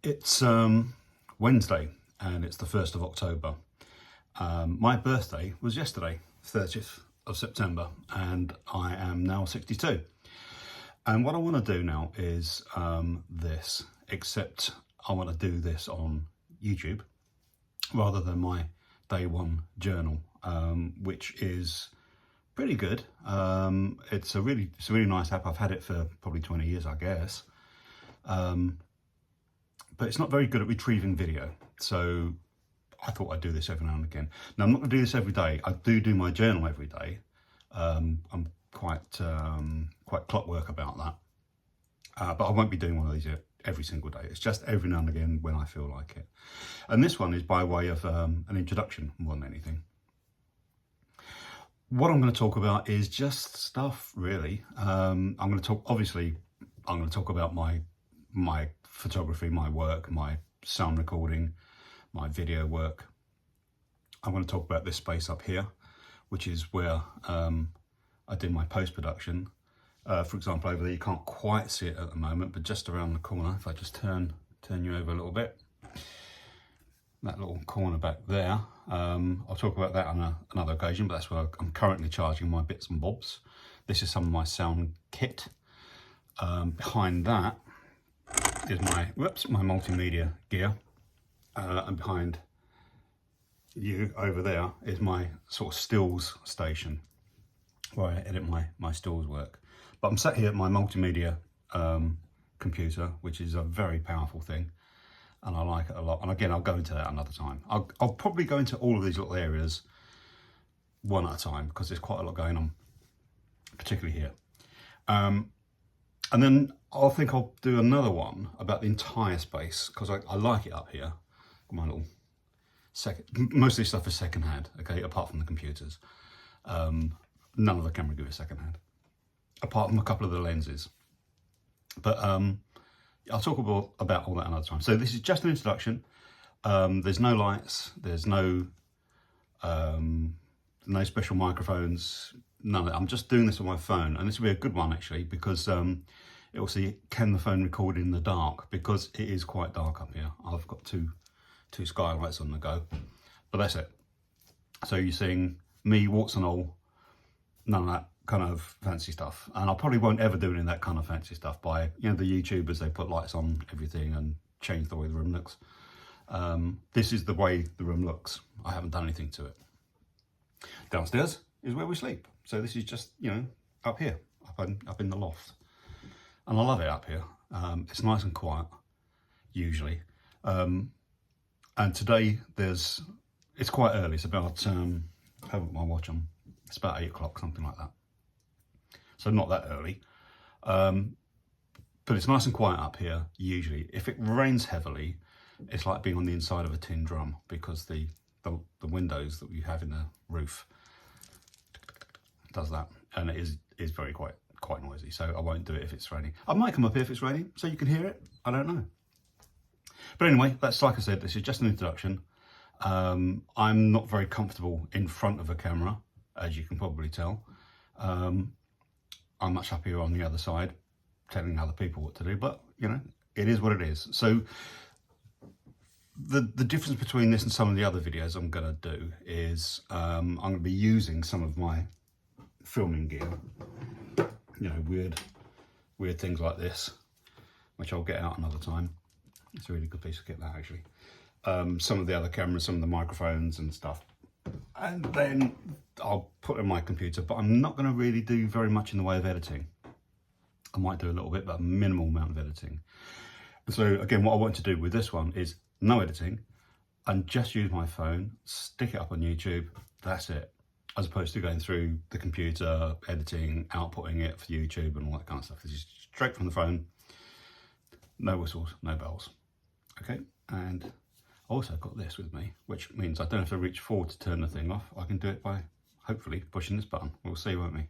It's Wednesday and it's the 1st of October. My birthday was yesterday, 30th of September, and I am now 62. And what I want to do now is this, except I want to do this on YouTube rather than my day one journal, which is pretty good. It's a really nice app. I've had it for probably 20 years, I guess. But it's not very good at retrieving video. So I thought I'd do this every now and again. Now, I'm not gonna do this every day. I do my journal every day. I'm quite clockwork about that. But I won't be doing one of these every single day. It's just every now and again when I feel like it. And this one is by way of an introduction more than anything. What I'm going to talk about is just stuff, really. I'm going to talk about my photography, my work, my sound recording, my video work. I'm going to talk about this space up here, which is where I do my post-production. For example, over there, you can't quite see it at the moment, but just around the corner, if I just turn you over a little bit, that little corner back there, I'll talk about that on another occasion, but that's where I'm currently charging my bits and bobs. This is some of my sound kit. Behind that is my multimedia gear, and behind you over there is my sort of stills station where I edit my stills work. But I'm sat here at my multimedia computer, which is a very powerful thing, and I like it a lot. And again, I'll go into that another time. I'll probably go into all of these little areas one at a time because there's quite a lot going on, particularly here. And then I think I'll do another one about the entire space because I like it up here. My little most of this stuff is secondhand, okay, apart from the computers. None of the camera gear is secondhand, apart from a couple of the lenses. But I'll talk about all that another time. So this is just an introduction. There's no lights, there's no special microphones, none of that. I'm just doing this on my phone, and this will be a good one actually because it will see, can the phone record in the dark, because it is quite dark up here. I've got two skylights on the go, but that's it. So you're seeing me, warts and all, none of that kind of fancy stuff. And I probably won't ever do any of that kind of fancy stuff by, the YouTubers, they put lights on everything and change the way the room looks. This is the way the room looks. I haven't done anything to it. Downstairs is where we sleep. So this is just, up here, up in the loft. And I love it up here. It's nice and quiet, usually. And today it's quite early. It's about, I haven't got my watch on. It's about 8 o'clock, something like that. So not that early. But it's nice and quiet up here, usually. If it rains heavily, it's like being on the inside of a tin drum because the windows that we have in the roof does that. And it is very quite noisy. So I won't do it if it's raining. I might come up here if it's raining so you can hear it. I don't know. But anyway, that's, like I said, this is just an introduction. I'm not very comfortable in front of a camera, as you can probably tell. I'm much happier on the other side, telling other people what to do, but it is what it is. So the difference between this and some of the other videos I'm gonna do is I'm gonna be using some of my filming gear, weird things like this, which I'll get out another time. It's a really good piece of kit, that actually. Some of the other cameras, some of the microphones and stuff. And then I'll put it in my computer, but I'm not going to really do very much in the way of editing. I might do a little bit, but a minimal amount of editing. And so again, what I want to do with this one is no editing and just use my phone, stick it up on YouTube, that's it. As opposed to going through the computer, editing, outputting it for YouTube and all that kind of stuff. This is straight from the phone, no whistles, no bells. Okay, and I also got this with me, which means I don't have to reach forward to turn the thing off. I can do it by, hopefully, pushing this button. We'll see, won't we?